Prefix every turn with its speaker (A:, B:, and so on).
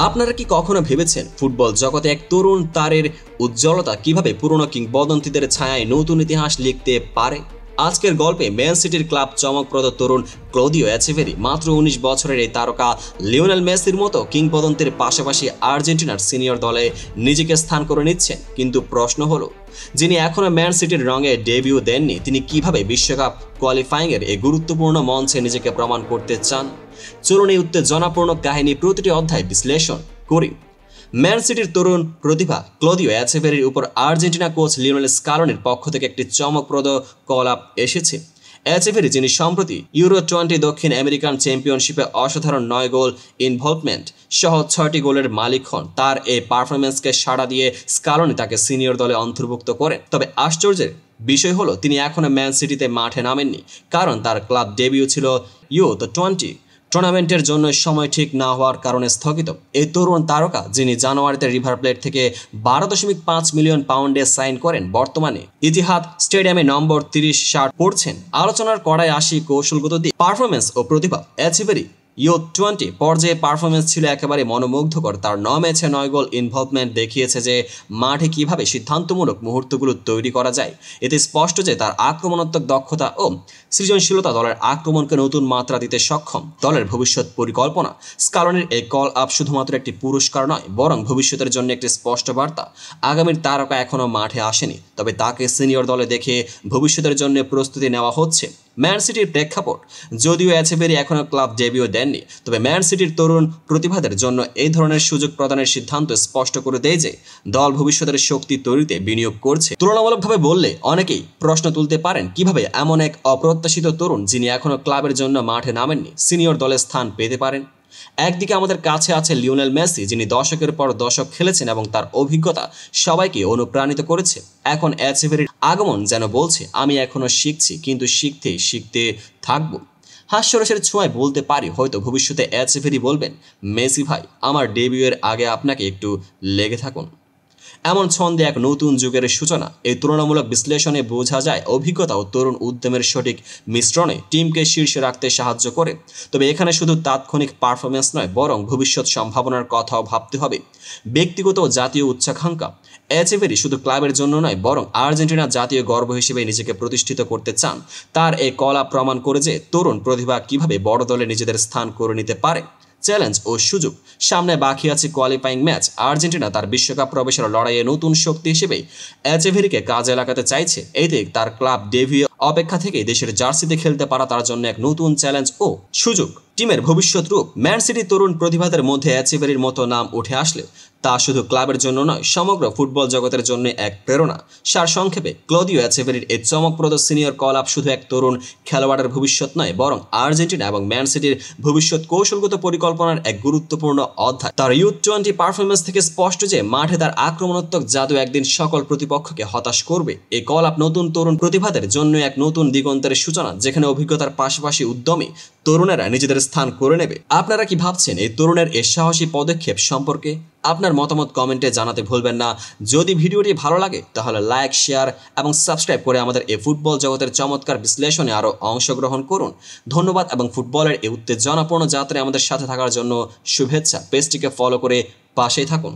A: আপনারা কি কখনো ভেবেছেন ফুটবল জগতে এক তরুণ তারের উজ্জ্বলতা কিভাবে পুরনো কিংবদন্তিদের ছায়ায় নতুন ইতিহাস লিখতে পারে? আজকের গল্পে ম্যান সিটির ক্লাব চমকপ্রদ তরুণ ক্লদিও এচেভেরি মাত্র ১৯ বছরের এই তারকা লিওনেল মেসির মতো কিংবদন্তির পাশাপাশি আর্জেন্টিনার সিনিয়র দলে নিজেকে স্থান করে নিচ্ছেন। কিন্তু প্রশ্ন হলো, যিনি এখনো ম্যান সিটির রঙে ডেবিউ দেননি, তিনি কিভাবে বিশ্বকাপ কোয়ালিফাইংয়ের এই গুরুত্বপূর্ণ মঞ্চে নিজেকে প্রমাণ করতে চান? চলুন এই উত্তেজনাপূর্ণ কাহিনী প্রতিটি অধ্যায় বিশ্লেষণ করি। ম্যান সিটির তরুণ প্রতিভা ক্লদিও এচেভেরির উপর আর্জেন্টিনা কোচ লিওনেল স্কালোনির পক্ষ থেকে একটি চমকপ্রদ কল আপ এসেছে। এচেভেরি, যিনি সম্প্রতি ইউরো 20 দক্ষিণ আমেরিকান চ্যাম্পিয়নশিপে অসাধারণ 9 গোল ইনভলভমেন্ট সহ 6টি গোলের মালিক হন, তার এই পারফরমেন্সকে সাড়া দিয়ে স্কালোনি তাকে সিনিয়র দলে অন্তর্ভুক্ত করেন। তবে আশ্চর্যের বিষয় হলো, তিনি এখনো ম্যান সিটিতে মাঠে নামেননি, কারণ তার ক্লাব ডেবিউ ছিল ইউরো 20 টুর্নামেন্টের জন্য সময় ঠিক না হওয়ার কারণে স্থগিত। এই তরুণ তারকা, যিনি জানুয়ারিতে রিভার প্লেট থেকে 12.5 মিলিয়ন পাউন্ডে সাইন করেন, বর্তমানে ইতিহাদ স্টেডিয়ামে নম্বর 30 শার্ট পরছেন। আলোচনার কড়ায় আসি কৌশলগত দিক, পারফরমেন্স ও প্রতিভা। এচেভেরি ইউরো 20 পর্যায়ে পারফরমেন্স ছিল একেবারে মনোমুগ্ধকর। তার 9 ম্যাচে 9 গোল ইনভলভমেন্ট দেখিয়েছে যে মাঠে কিভাবে সিদ্ধান্তমূলক মুহূর্তগুলো তৈরি করা যায়। এতে স্পষ্ট যে তার আক্রমণাত্মক দক্ষতা ও সৃজনশীলতা দলের আক্রমণকে নতুন মাত্রা দিতে সক্ষম। দলের ভবিষ্যৎ পরিকল্পনা, স্কালোনির এই কল আপ শুধুমাত্র একটি পুরস্কার নয়, বরং ভবিষ্যতের জন্য একটি স্পষ্ট বার্তা। আগামীর তারকা এখনও মাঠে আসেনি, তবে তাকে সিনিয়র দলে দেখে ভবিষ্যতের জন্য প্রস্তুতি নেওয়া হচ্ছে। ম্যান সিটির প্রেক্ষাপট, যদিও এচেভেরি এখনও ক্লাব ডেবিউ দেননি, তবে ম্যান সিটির তরুণ প্রতিভাদের জন্য এই ধরনের সুযোগ প্রদানের সিদ্ধান্ত স্পষ্ট করে দেয় যে দল ভবিষ্যতের শক্তি তৈরিতে বিনিয়োগ করছে। তুলনামূলকভাবে বললে অনেকেই প্রশ্ন তুলতে পারেন, কিভাবে এমন এক অপ্রত্যাশিত তরুণ, যিনি এখনও ক্লাবের জন্য মাঠে নামেননি, সিনিয়র দলে স্থান পেতে পারেন। একদিকে আমাদের কাছে আছে লিওনেল মেসি, যিনি দশকের পর দশক খেলেছেন এবং তার অভিজ্ঞতা সবাইকে অনুপ্রাণিত করেছে। এখন এচেভেরির আগমন যেন বলছে, আমি এখনো শিখছি, কিন্তু শিখতে থাকবো। হাস্যরসের ছোঁয়ায় বলতে পারি, হয়তো ভবিষ্যতে এচেভেরি বলবেন, মেসি ভাই, আমার ডেবিউয়ের আগে আপনাকে একটু লেগে থাকুন। এমন ছন্দে এক নতুন যুগের সূচনা। এই তুলনামূলক বিশ্লেষণে বোঝা যায় অভিজ্ঞতা ও তরুণ উদ্যমের সঠিক মিশ্রণে টিমকে শীর্ষে রাখতে সাহায্য করে। তবে এখানে শুধু তাৎক্ষণিক পারফরমেন্স নয়, বরং ভবিষ্যৎ সম্ভাবনার কথাও ভাবতে হবে। ব্যক্তিগত ও জাতীয় উচ্চাকাঙ্ক্ষা, এচেভেরি শুধু ক্লাবের জন্য নয়, বরং আর্জেন্টিনার জাতীয় গর্ব হিসেবে নিজেকে প্রতিষ্ঠিত করতে চান। তার এই কলা প্রমাণ করে যে তরুণ প্রতিভা কিভাবে বড় দলে নিজেদের স্থান করে নিতে পারে। চ্যালেঞ্জ ও সুযোগ, সামনে বাকি আছে কোয়ালিফাইং ম্যাচ। আর্জেন্টিনা তার বিশ্বকাপ প্রবেশের লড়াইয়ে নতুন শক্তি হিসেবে এচেভেরিকে কাজে লাগাতে চাইছে। এতে তার ক্লাব ডেবিউ অপেক্ষা থেকে দেশের জার্সিতে খেলতে পারা তার জন্য এক নতুন চ্যালেঞ্জ ও সুযোগ। টিমের ভবিষ্যৎ রূপ, ম্যান সিটি তরুণ প্রতিভাদের মধ্যে এচেভেরির মতো নাম উঠে আসলে তা শুধু ক্লাবের জন্য নয়, সমগ্র ফুটবল জগতের জন্য এক প্রেরণা। সারসংক্ষেপে, ক্লদিও এচেভেরির এই চমকপ্রদ সিনিয়র কল আপ শুধু এক তরুণ খেলোয়াড়ের ভবিষ্যৎ নয়, বরং আর্জেন্টিনা এবং ম্যান সিটির ভবিষ্যৎ কৌশলগত পরিকল্পনার এক গুরুত্বপূর্ণ অধ্যায়। তার ইউরো 20 পারফরমেন্স থেকে স্পষ্ট যে মাঠে তার আক্রমণাত্মক জাদু একদিন সকল প্রতিপক্ষকে হতাশ করবে। এই কল আপ নতুন তরুণ প্রতিভাদের জন্য এক নতুন দিগন্তের সূচনা, যেখানে অভিজ্ঞতার পাশাপাশি উদ্যমী তরুণেরা নিজেদের স্থান করে নেবে। আপনারা কি ভাবছেন এই তরুণের এই সাহসী পদক্ষেপ সম্পর্কে? আপনার মতামত কমেন্টে জানাতে ভুলবেন না। যদি ভিডিওটি ভালো লাগে তাহলে লাইক, শেয়ার এবং সাবস্ক্রাইব করে আমাদের এই ফুটবল জগতের চমৎকার বিশ্লেষণে আরও অংশগ্রহণ করুন। ধন্যবাদ এবং ফুটবলের এই উত্তেজনাপূর্ণ যাত্রায় আমাদের সাথে থাকার জন্য শুভেচ্ছা। পেজটিকে ফলো করে পাশেই থাকুন।